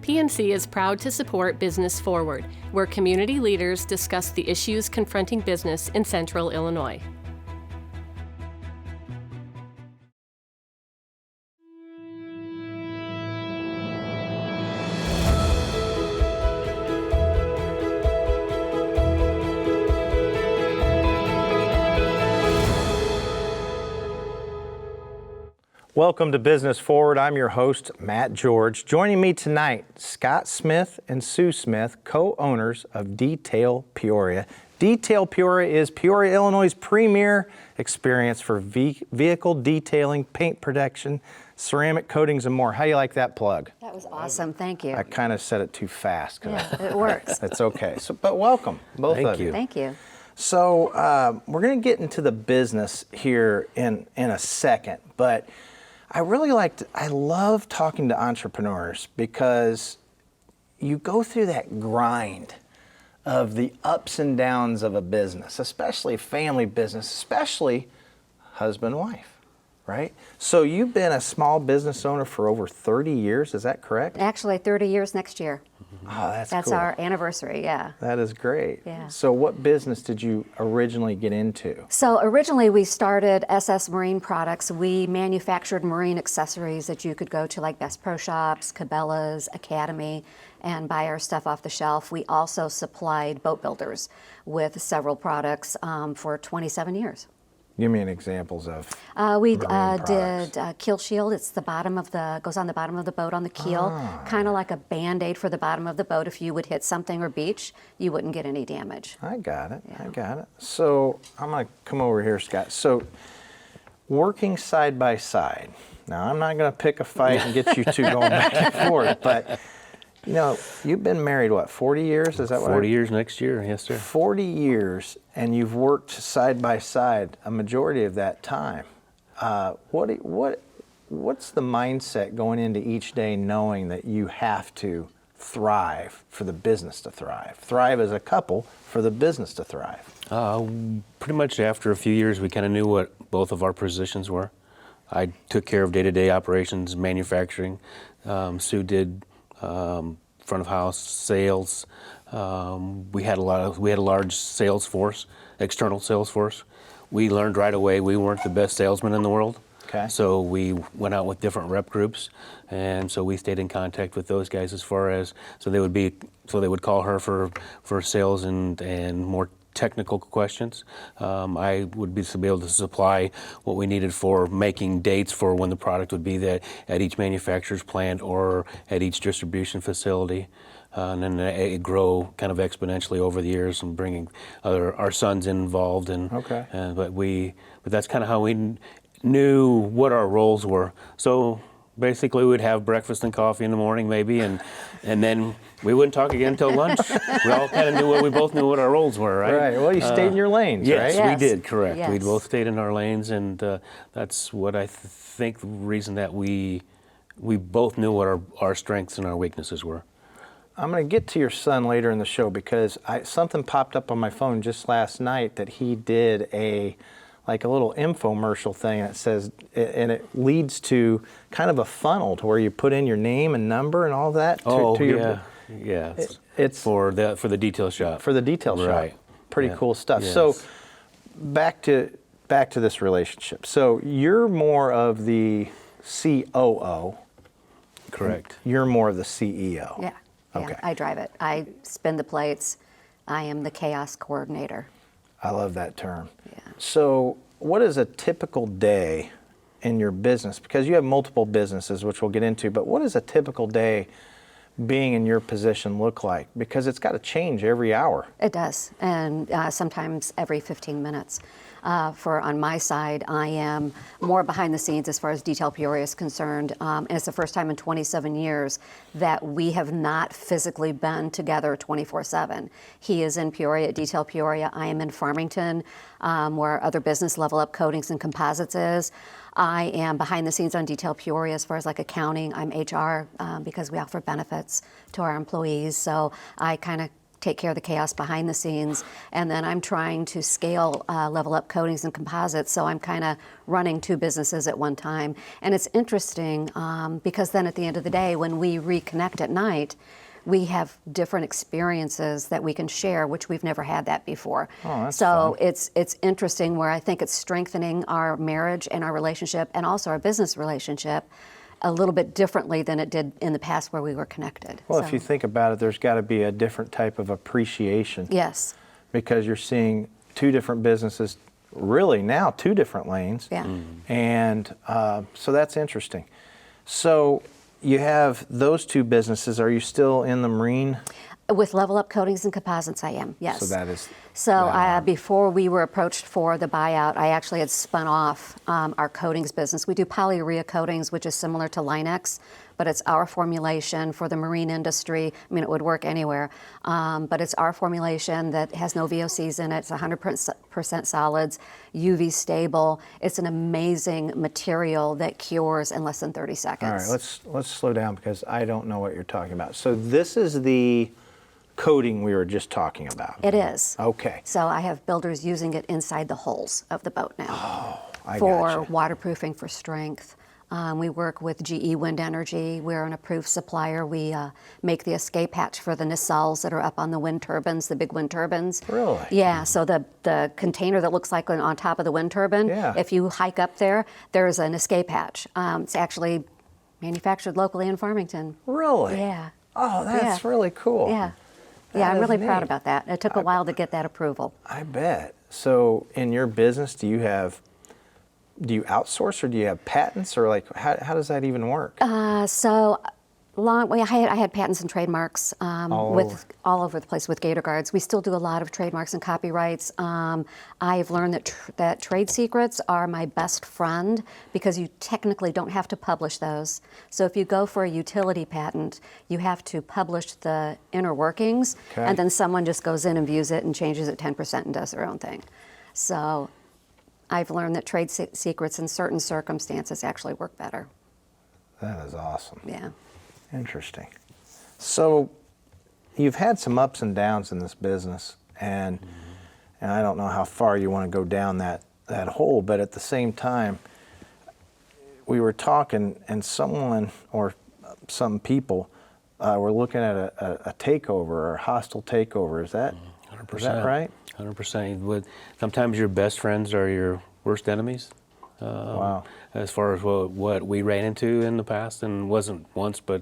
PNC is proud to support Business Forward, where community leaders discuss the issues confronting business in Central Illinois. Welcome to Business Forward. I'm your host, Matt George. Joining me tonight, Scott Smith and Sue Smith, co-owners of Detail Peoria. Detail Peoria is Peoria, Illinois' premier experience for vehicle detailing, paint protection, ceramic coatings, and more. How do you like that plug? That was awesome. Thank you. I kind of said it too fast. Yeah, it works. That's okay. But welcome, both of you. Thank you. So we're going to get into the business here in a second, but I love talking to entrepreneurs because you go through that grind of the ups and downs of a business, especially a family business, especially husband-wife, right? So you've been a small business owner for over 30 years, is that correct? Actually, 30 years next year. Oh, that's cool. Our anniversary, yeah. That is great. Yeah. So what business did you originally get into? So originally we started SS Marine Products. We manufactured marine accessories that you could go to like Best Pro Shops, Cabela's, Academy, and buy our stuff off the shelf. We also supplied boat builders with several products for 27 years. Give me an examples of We marine did Keel Shield. It's the bottom of goes on the bottom of the boat on the keel, kind of like a Band-Aid for the bottom of the boat. If you would hit something or beach, you wouldn't get any damage. I got it. Yeah. I got it. So I'm going to come over here, Scott. So working side by side. Now I'm not going to pick a fight and get you two going back and forth, but you know, you've been married, what, 40 years? Is that what? 40 years next year, yes, sir. 40 years, and you've worked side by side a majority of that time. What's the mindset going into each day knowing that you have to thrive for the business to thrive? Thrive as a couple for the business to thrive? Pretty much after a few years, we kind of knew what both of our positions were. I took care of day-to-day operations, manufacturing. Sue did front of house sales. We had a large sales force, external sales force. We learned right away we weren't the best salesmen in the world. Okay. So we went out with different rep groups, and so we stayed in contact with those guys as far as they would call her for sales and more technical questions. I would be able to supply what we needed for making dates for when the product would be that at each manufacturer's plant or at each distribution facility. And then it grow kind of exponentially over the years and bringing our sons involved. Okay. But that's kind of how we knew what our roles were. So basically we'd have breakfast and coffee in the morning maybe, and then we wouldn't talk again until lunch. We all kind of we both knew what our roles were, right? Right. Well, you stayed in your lanes, yes, right? Yes, we did, correct. Yes. We both stayed in our lanes, and that's what I think the reason that we both knew what our strengths and our weaknesses were. I'm going to get to your son later in the show because something popped up on my phone just last night that he did a little infomercial thing that says, and it leads to kind of a funnel to where you put in your name and number and all that. Yeah. It's for the detail shop. For the detail shop. Right. Pretty Yeah. cool stuff. Yes. So back to this relationship. So you're more of the COO. Correct. You're more of the CEO. Yeah. Okay. I drive it. I spin the plates. I am the chaos coordinator. I love that term. Yeah. So what is a typical day in your business? Because you have multiple businesses, which we'll get into, but what does a typical day being in your position look like? Because it's got to change every hour. It does, and sometimes every 15 minutes. On my side, I am more behind the scenes as far as Detail Peoria is concerned, and it's the first time in 27 years that we have not physically been together 24/7. He is in Peoria at Detail Peoria. I am in Farmington, where our other business, Level Up Coatings and Composites, is. I am behind the scenes on Detail Peoria as far as like accounting. I'm HR because we offer benefits to our employees, so I kind of take care of the chaos behind the scenes, and then I'm trying to scale Level Up Coatings and Composites, so I'm kind of running two businesses at one time. And it's interesting because then at the end of the day, when we reconnect at night, we have different experiences that we can share, which we've never had that before. Oh, that's so fun. it's interesting where I think it's strengthening our marriage and our relationship and also our business relationship a little bit differently than it did in the past where we were connected. Well, So, if you think about it, there's got to be a different type of appreciation. yes, Because you're seeing two different businesses, really now two different lanes. yeah. And so that's interesting. So you have those two businesses. Are you still in the marine? With Level Up Coatings and Composites, I am, yes. So that is. So that before we were approached for the buyout, I actually had spun off our coatings business. We do polyurea coatings, which is similar to Linex, but it's our formulation for the marine industry. I mean, it would work anywhere, but it's our formulation that has no VOCs in it. It's 100% solids, UV stable. It's an amazing material that cures in less than 30 seconds. All right, let's slow down because I don't know what you're talking about. So this is the coating we were just talking about. It is. Okay. So I have builders using it inside the hulls of the boat now I for gotcha. waterproofing, for strength. We work with GE Wind Energy. We're an approved supplier. We make the escape hatch for the nacelles that are up on the wind turbines, the big wind turbines. Really? Yeah, so the container that looks like on top of the wind turbine, Yeah. if you hike up there, there's an escape hatch. It's actually manufactured locally in Farmington. Really? Yeah. Oh, that's Yeah. really cool. Yeah. That Yeah, I'm is really proud neat. about that. It took a while to get that approval. I bet. So in your business, do you outsource or do you have patents or like how does that even work? I had patents and trademarks All with all over the place with Gator Guards. We still do a lot of trademarks and copyrights. I've learned that trade secrets are my best friend because you technically don't have to publish those. So if you go for a utility patent, you have to publish the inner workings, Okay. and then someone just goes in and views it and changes it 10% and does their own thing. So I've learned that trade secrets in certain circumstances actually work better. That is awesome. Yeah. Interesting. So you've had some ups and downs in this business, and I don't know how far you want to go down that hole, but at the same time, we were talking, and someone or some people were looking at a takeover or a hostile takeover. Is that 100%. right? 100%. Sometimes your best friends are your worst enemies. Wow. As far as what we ran into in the past, and wasn't once but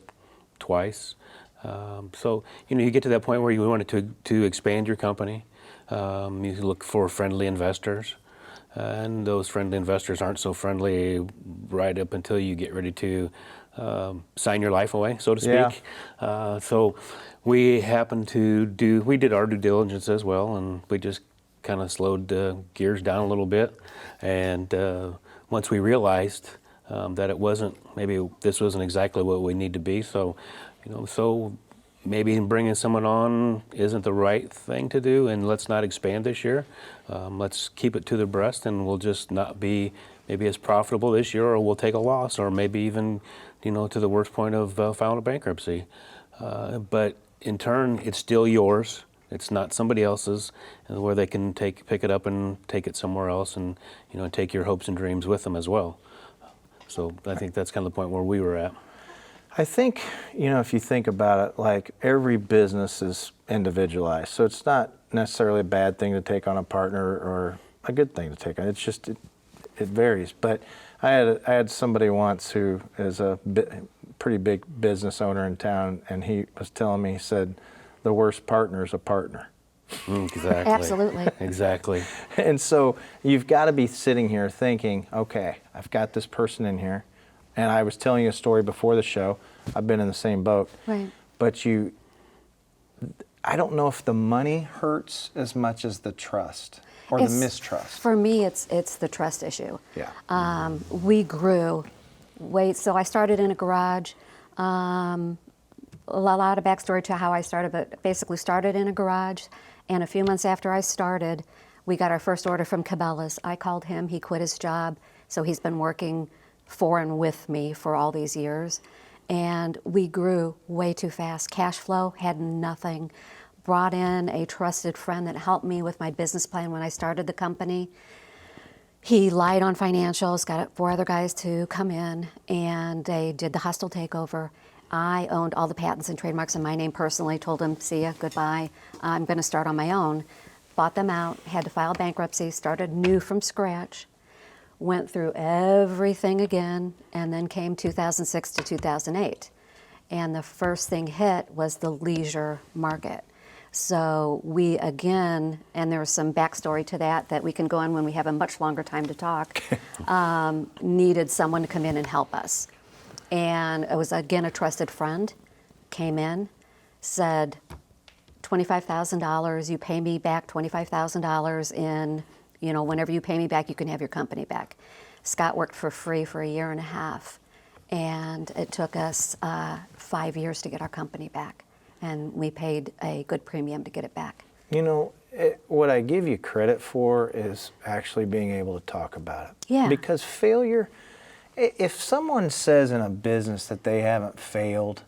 twice. So you get to that point where you wanted to expand your company. You look for friendly investors, and those friendly investors aren't so friendly right up until you get ready to sign your life away, so to speak. Yeah. So we happened to we did our due diligence as well, and we just kind of slowed the gears down a little bit. And once we realized that maybe this wasn't exactly what we need to be, so maybe bringing someone on isn't the right thing to do, and let's not expand this year. Let's keep it to the breast, and we'll just not be maybe as profitable this year, or we'll take a loss, or maybe even to the worst point of filing a bankruptcy. But in turn, it's still yours. It's not somebody else's, and where they can pick it up and take it somewhere else, and take your hopes and dreams with them as well. So I think that's kind of the point where we were at. I think, if you think about it, like every business is individualized. So it's not necessarily a bad thing to take on a partner or a good thing to take on. It's just, it varies. But I had somebody once who is a pretty big business owner in town, and he was telling me, he said, the worst partner is a partner. Exactly. Absolutely. Exactly. And so you've got to be sitting here thinking, okay, I've got this person in here. And I was telling you a story before the show. I've been in the same boat. Right. But I don't know if the money hurts as much as the trust or the mistrust. For me, it's the trust issue. Yeah. We grew. So I started in a garage. A lot of backstory to how I started, but basically started in a garage. And a few months after I started, we got our first order from Cabela's. I called him. He quit his job. So he's been working for and with me for all these years. And we grew way too fast. Cash flow had nothing. brought in a trusted friend that helped me with my business plan when I started the company. He lied on financials, got 4 other guys to come in, and they did the hostile takeover. I owned all the patents and trademarks in my name personally, told him, see ya, goodbye, I'm going to start on my own. Bought them out, had to file bankruptcy, started new from scratch, went through everything again, and then came 2006 to 2008. And the first thing hit was the leisure market. So we again, and there's some backstory to that we can go on when we have a much longer time to talk, needed someone to come in and help us. And it was again a trusted friend, came in, said, $25,000, you pay me back $25,000 in, whenever you pay me back, you can have your company back. Scott worked for free for 1.5 years, and it took us 5 years to get our company back. And we paid a good premium to get it back. What I give you credit for is actually being able to talk about it. Yeah. Because failure, if someone says in a business that they haven't failed,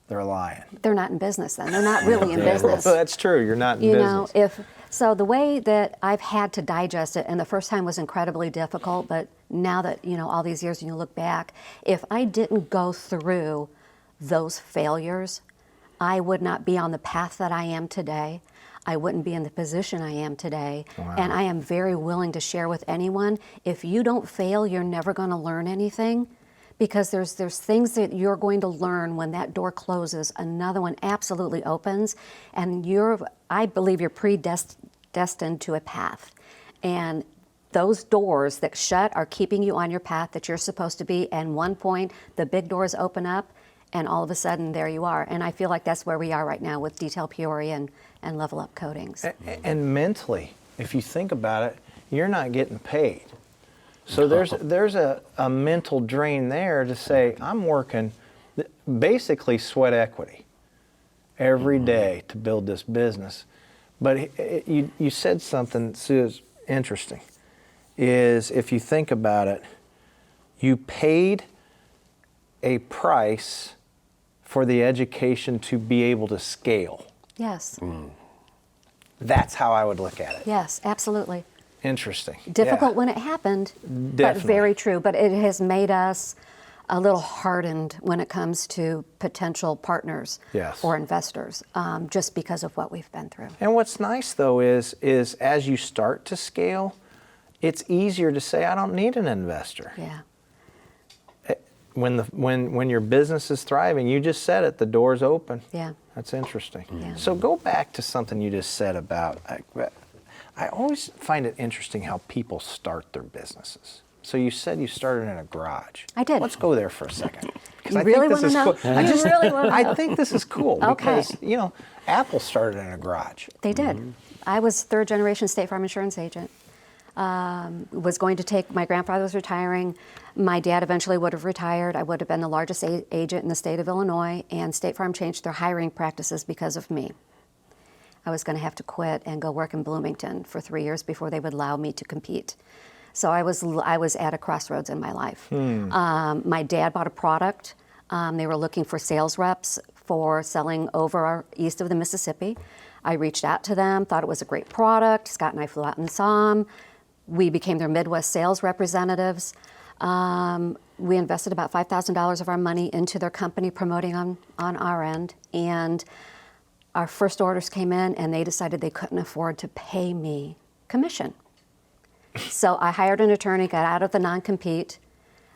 they're lying. They're not in business then. They're not really in business. Well, that's true. You're not in business. So the way that I've had to digest it, and the first time was incredibly difficult, but now that, all these years and you look back, if I didn't go through those failures, I would not be on the path that I am today. I wouldn't be in the position I am today. Wow. And I am very willing to share with anyone, if you don't fail, you're never going to learn anything. Because there's things that you're going to learn when that door closes, another one absolutely opens, and I believe you're predestined to a path. And those doors that shut are keeping you on your path that you're supposed to be, and one point the big doors open up, and all of a sudden there you are. And I feel like that's where we are right now with Detail Peoria and Level Up Coatings. And mentally, if you think about it, you're not getting paid. So there's a mental drain there to say, I'm working basically sweat equity every day to build this business. But you said something, Sue, is interesting, is if you think about it, you paid a price for the education to be able to scale. Yes. That's how I would look at it. Yes, absolutely. Interesting. Difficult Yeah. when it happened, but Definitely. very true. But it has made us a little hardened when it comes to potential partners Yes. or investors, just because of what we've been through. And what's nice though is as you start to scale, it's easier to say, I don't need an investor. Yeah. When your business is thriving, you just said it, the door's open. Yeah. That's interesting. Yeah. So go back to something you just said about, I always find it interesting how people start their businesses. So you said you started in a garage. I did. Let's go there for a second. 'Cause You I really think this wanna is know? cool. You really wanna I know? think this is cool Okay. because, Apple started in a garage. They did. I was third generation State Farm insurance agent. Was going to take, my grandfather was retiring. My dad eventually would have retired. I would have been the largest agent in the state of Illinois, and State Farm changed their hiring practices because of me. I was going to have to quit and go work in Bloomington for 3 years before they would allow me to compete. So I was at a crossroads in my life. My dad bought a product. They were looking for sales reps for selling over east of the Mississippi. I reached out to them, thought it was a great product. Scott and I flew out and saw them. We became their Midwest sales representatives. We invested about $5,000 of our money into their company, promoting on our end. And our first orders came in, and they decided they couldn't afford to pay me commission. So I hired an attorney, got out of the non-compete,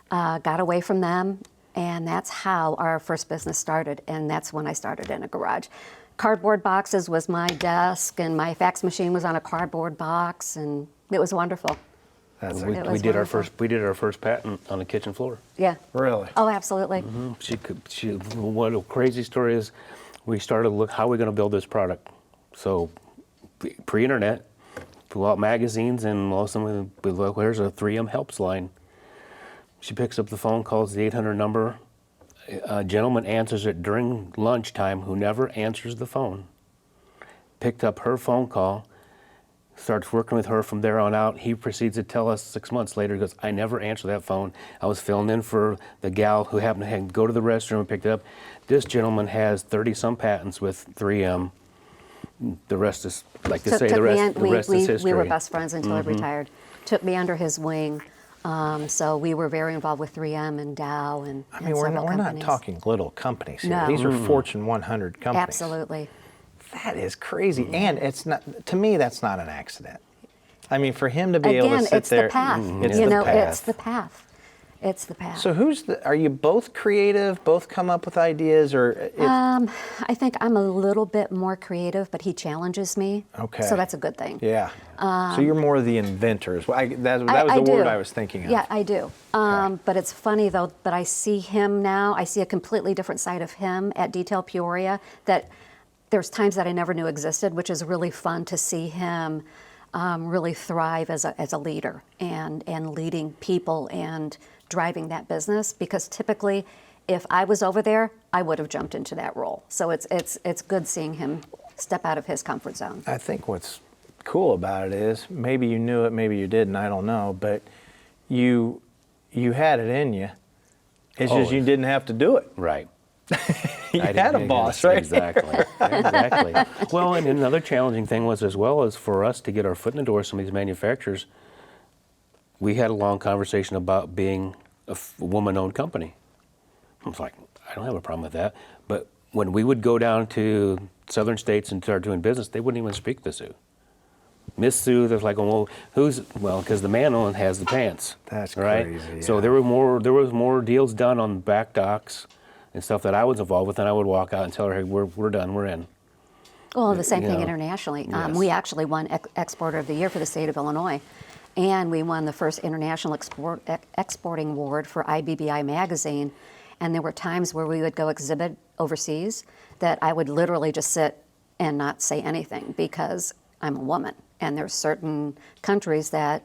got away from them, and that's how our first business started. And that's when I started in a garage. Cardboard boxes was my desk, and my fax machine was on a cardboard box, and it was wonderful. That's It was We did wonderful. our first patent on the kitchen floor. Yeah. really. Oh, absolutely. What a crazy story is, we started to look, how are we going to build this product? So, pre-internet, pull out magazines, and all of a sudden, we look, there's a 3M helps line. She picks up the phone, calls the 800 number. A gentleman answers it during lunchtime who never answers the phone. Picked up her phone call, starts working with her from there on out. He proceeds to tell us 6 months later, he goes, I never answered that phone. I was filling in for the gal who happened to go to the restroom and picked it up. This gentleman has 30-some patents with 3M. the rest is, like to Took- say, took the me rest, in- the rest is history. We were best friends until I retired. Took me under his wing. So we were very involved with 3M and Dow and I mean, we're several not companies. talking little companies here. No. These are Fortune 100 companies. Absolutely. That is crazy. And it's not, to me, that's not an accident. I mean, for him to be able to Again, sit it's there. the path. It's You the know, path. it's the path. It's the path. So are you both creative, both come up with ideas, or? I think I'm a little bit more creative, but he challenges me. Okay. So that's a good thing. Yeah. So you're more the inventors. That was I the word do. I was thinking of. Yeah, I do. But it's funny though, but I see him now, I see a completely different side of him at Detail Peoria that there's times that I never knew existed, which is really fun to see him really thrive as a leader and leading people and driving that business, because typically if I was over there, I would have jumped into that role. So it's good seeing him step out of his comfort zone. I think what's cool about it is maybe you knew it, maybe you didn't. I don't know, but you had it in you. It's just you didn't have to do it. Right. You I had didn't- a boss, right? Exactly. Exactly. Well, and another challenging thing was, as well as for us to get our foot in the door with some of these manufacturers, we had a long conversation about being a woman-owned company. I was like, I don't have a problem with that. But when we would go down to southern states and start doing business, they wouldn't even speak the Sioux. Miss Sioux, they're like, well, because the man only has the pants. That's right? crazy, So yeah. there was more deals done on back docks and stuff that I was involved with, and I would walk out and tell her, hey, we're done, we're in. Well, the same You thing know, internationally. yes. We actually won Exporter of the Year for the state of Illinois. And we won the first International Exporting Award for IBBI magazine. And there were times where we would go exhibit overseas that I would literally just sit and not say anything because I'm a woman. And there's certain countries that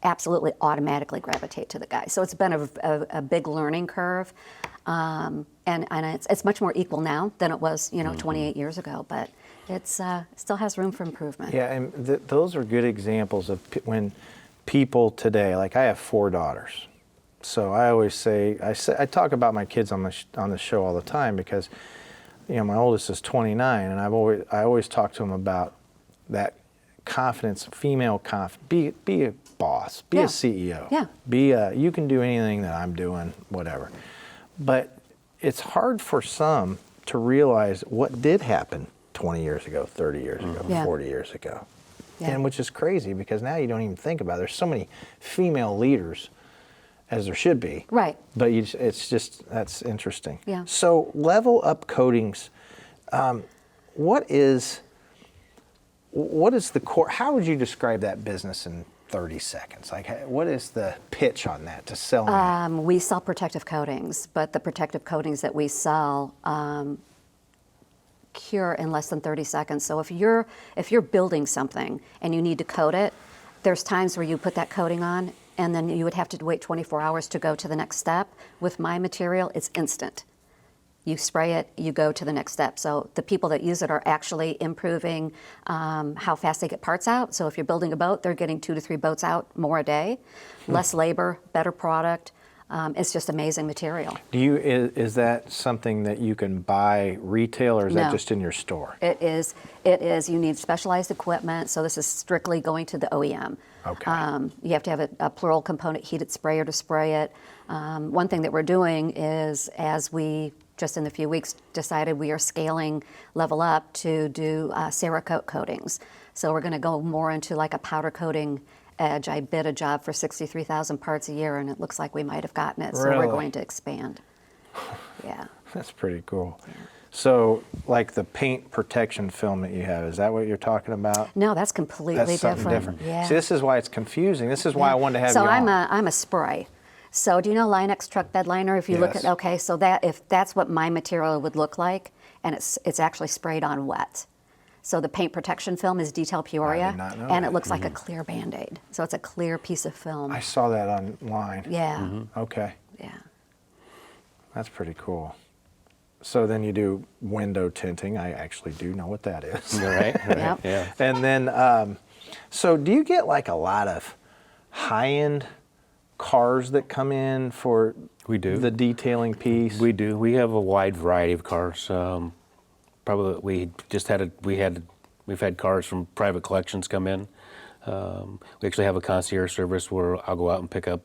absolutely automatically gravitate to the guy. So it's been a big learning curve. And it's much more equal now than it was, 28 years ago. But it's still has room for improvement. Yeah, and those are good examples of when people today, like I have 4 daughters. So I always say, I talk about my kids on the show all the time because, my oldest is 29, and I always talk to them about that confidence, female confidence. Be a boss, be Yeah. a CEO. Yeah. You can do anything that I'm doing, whatever. But it's hard for some to realize what did happen 20 years ago, 30 years ago, Yeah. 40 years ago. Yeah. And which is crazy because now you don't even think about it. There's so many female leaders as there should be. Right. But that's interesting. Yeah. So Level Up Coatings, what is the core, how would you describe that business in 30 seconds? Like, what is the pitch on that to sell? We sell protective coatings, but the protective coatings that we sell cure in less than 30 seconds. So if you're building something and you need to coat it, there's times where you put that coating on and then you would have to wait 24 hours to go to the next step. With my material, it's instant. You spray it, you go to the next step. So the people that use it are actually improving how fast they get parts out. So if you're building a boat, they're getting 2 to 3 boats out more a day. Less labor, better product. It's just amazing material. Is that something that you can buy retail, or is that No. just in your store? It is. You need specialized equipment. So this is strictly going to the OEM. Okay. You have to have a plural component heated sprayer to spray it. One thing that we're doing is, as we just in a few weeks decided we are scaling Level Up to do Cerakote coatings. So we're going to go more into like a powder coating edge. I bid a job for 63,000 parts a year, and it looks like we might have gotten it. So Really? we're going to expand. Yeah. That's pretty cool. So, like the paint protection film that you have, is that what you're talking about? No, that's completely That's something different. Yeah. See, this is why it's confusing. This is why I wanted to have So you on. I'm a spray. So do you know Line-X truck bed liner? If you look Yes. at, okay, so if that's what my material would look like, and it's actually sprayed on wet. So the paint protection film is Detail Peoria, not know and that. it looks like a clear Band-Aid. So it's a clear piece of film. I saw that online. Yeah, Okay, yeah. that's pretty cool. So then you do window tinting. I actually do know what that is. Right? Yep. Yeah. And then, so do you get like a lot of high-end cars that come in for We do. the detailing piece? We do. We have a wide variety of cars. Probably we had We've had cars from private collections come in. We actually have a concierge service where I'll go out and pick up,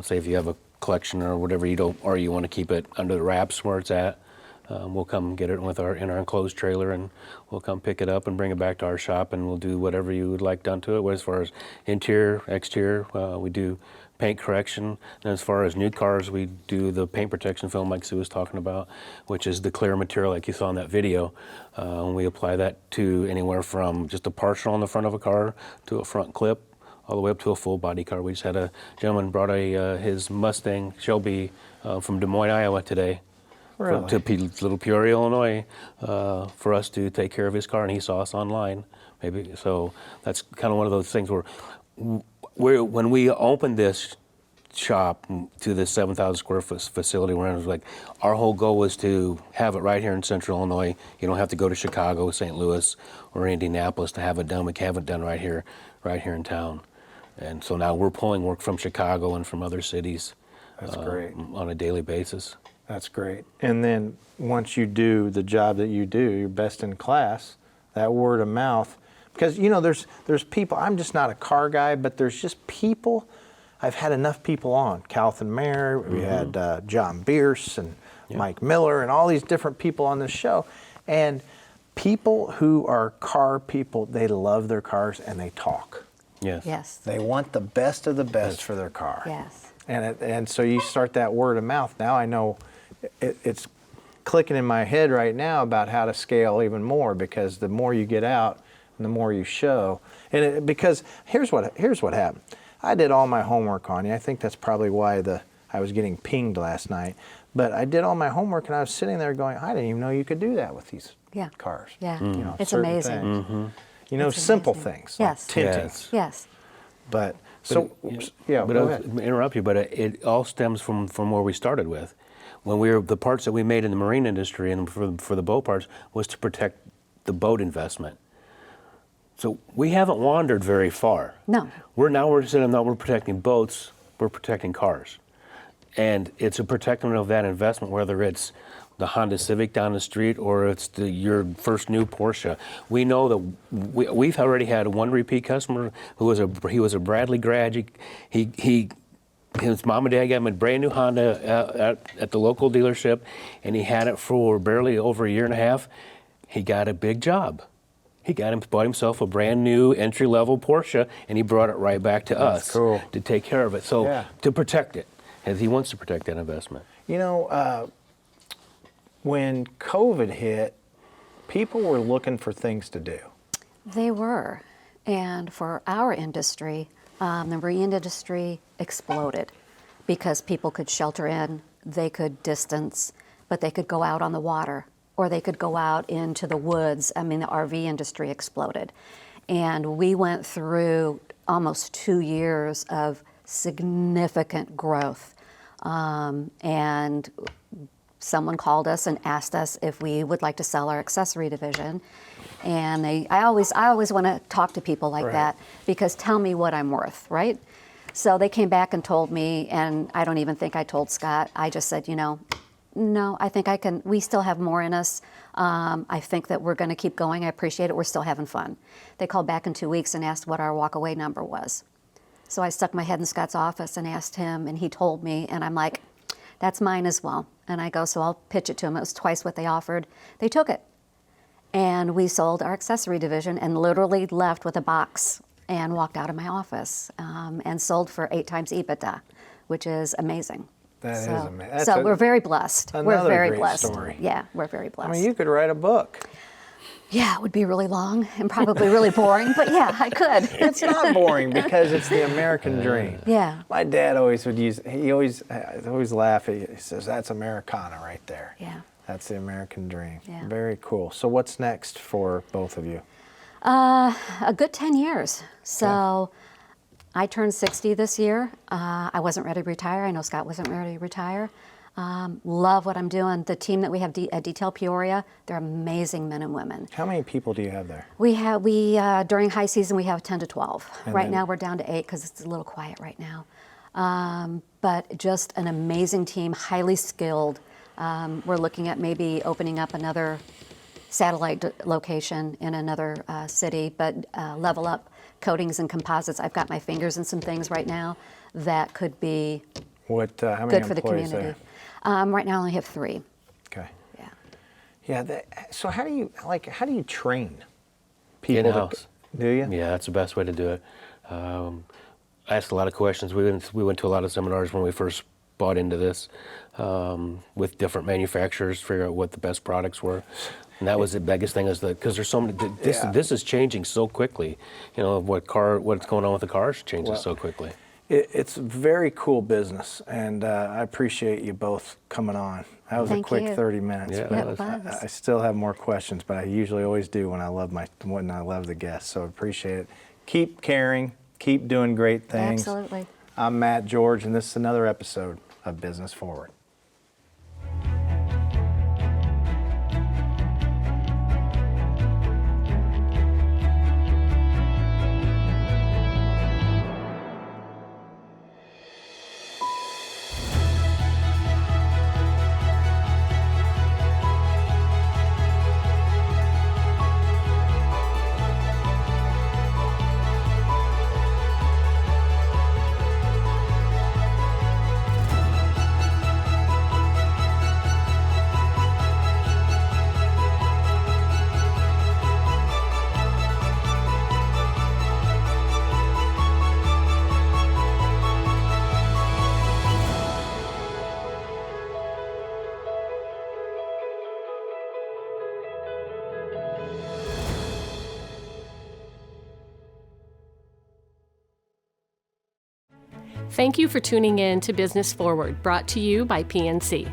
say if you have a collection or whatever you don't, or you want to keep it under the wraps where it's at. We'll come get it in our enclosed trailer, and we'll come pick it up and bring it back to our shop, and we'll do whatever you would like done to it. As far as interior, exterior, we do paint correction. And as far as new cars, we do the paint protection film like Sue was talking about, which is the clear material like you saw in that video. And we apply that to anywhere from just a partial on the front of a car to a front clip, all the way up to a full body car. We just had a gentleman brought his Mustang Shelby from Des Moines, Iowa today. Really? To Little Peoria, Illinois, for us to take care of his car, and he saw us online. Maybe so. That's kind of one of those things where when we opened this shop to this 7,000 square foot facility, where it was like our whole goal was to have it right here in Central Illinois. You don't have to go to Chicago, St. Louis, or Indianapolis to have it done. We can have it done right here in town. And so now we're pulling work from Chicago and from other cities. That's great. On a daily basis. That's great. And then once you do the job that you do, you're best in class, that word of mouth, because there's people, I'm just not a car guy, but there's just people, I've had enough people on, Calvin Mayer, we had John Bierce and Mike Miller and all these different people on this show. And people who are car people, they love their cars and they talk. Yes. Yes. They want the best of the best for their car. Yes. And so you start that word of mouth. Now I know it's clicking in my head right now about how to scale even more, because the more you get out and the more you show. And because here's what happened. I did all my homework on you. I think that's probably why I was getting pinged last night. But I did all my homework and I was sitting there going, I didn't even know you could do that with these cars. Yeah. It's certain amazing. things. It's Simple amazing. things. Yes. Like tinting. Yes. Yes. But But go I'll ahead. interrupt you, but it all stems from where we started with. When the parts that we made in the marine industry and for the boat parts was to protect the boat investment. So we haven't wandered very far. No. We're protecting boats, we're protecting cars. And it's a protection of that investment, whether it's the Honda Civic down the street or it's your first new Porsche. We know that we've already had one repeat customer who was a Bradley grad. His mom and dad got him a brand new Honda at the local dealership, and he had it for barely over a year and a half. He got a big job. Bought himself a brand new entry-level Porsche, and he brought it right back to us cool. to take care of it. So to protect it, as he wants to protect that investment. When COVID hit, people were looking for things to do. They were. And for our industry, the marine industry exploded because people could shelter in, they could distance, but they could go out on the water or they could go out into the woods. I mean, the RV industry exploded. And we went through almost 2 years of significant growth. And someone called us and asked us if we would like to sell our accessory division. And I always want to talk to people like that, because tell me what I'm worth, right? So they came back and told me, and I don't even think I told Scott. I just said, no, I think we still have more in us. I think that we're going to keep going. I appreciate it. We're still having fun. They called back in 2 weeks and asked what our walkaway number was. So I stuck my head in Scott's office and asked him, and he told me, and I'm like, that's mine as well. And I go, so I'll pitch it to him. It was twice what they offered. They took it. And we sold our accessory division and literally left with a box and walked out of my office and sold for 8 times EBITDA, which is amazing. That is amazing. So we're very blessed. We're another very great blessed. story. Yeah, we're very blessed. I mean, you could write a book. Yeah, it would be really long and probably really boring, but yeah, I could. It's not boring because it's the American dream. Yeah. My dad always would I always laugh. He says, that's Americana right there. Yeah. That's the American dream. Yeah. Very cool. So what's next for both of you? A good 10 years. So I turned 60 this year. I wasn't ready to retire. I know Scott wasn't ready to retire. Love what I'm doing. The team that we have at Detail Peoria, they're amazing men and women. How many people do you have there? During high season, we have 10 to 12. And right then- now, we're down to 8 because it's a little quiet right now. But just an amazing team, highly skilled. We're looking at maybe opening up another satellite location in another city, but Level Up Coatings and Composites. I've got my fingers in some things right now that could be What? How many good for the employees community. there? Right now, I only have 3. Okay. Yeah. Yeah. So how do you train people? to- In-house. Do you? Yeah, that's the best way to do it. I asked a lot of questions. We went to a lot of seminars when we first bought into this with different manufacturers, figure out what the best products were. And that was the biggest thing, is because there's so many. Yeah. This is changing so quickly. You know what's going on with the cars changes Well, so quickly. It's a very cool business, and I appreciate you both coming on. That was a Thank quick you. 30 minutes. Yeah, but it was. I still have more questions, but I usually always do when I love the guests. So I appreciate it. Keep caring. Keep doing great things. Absolutely. I'm Matt George, and this is another episode of Business Forward. Thank you for tuning in to Business Forward, brought to you by PNC.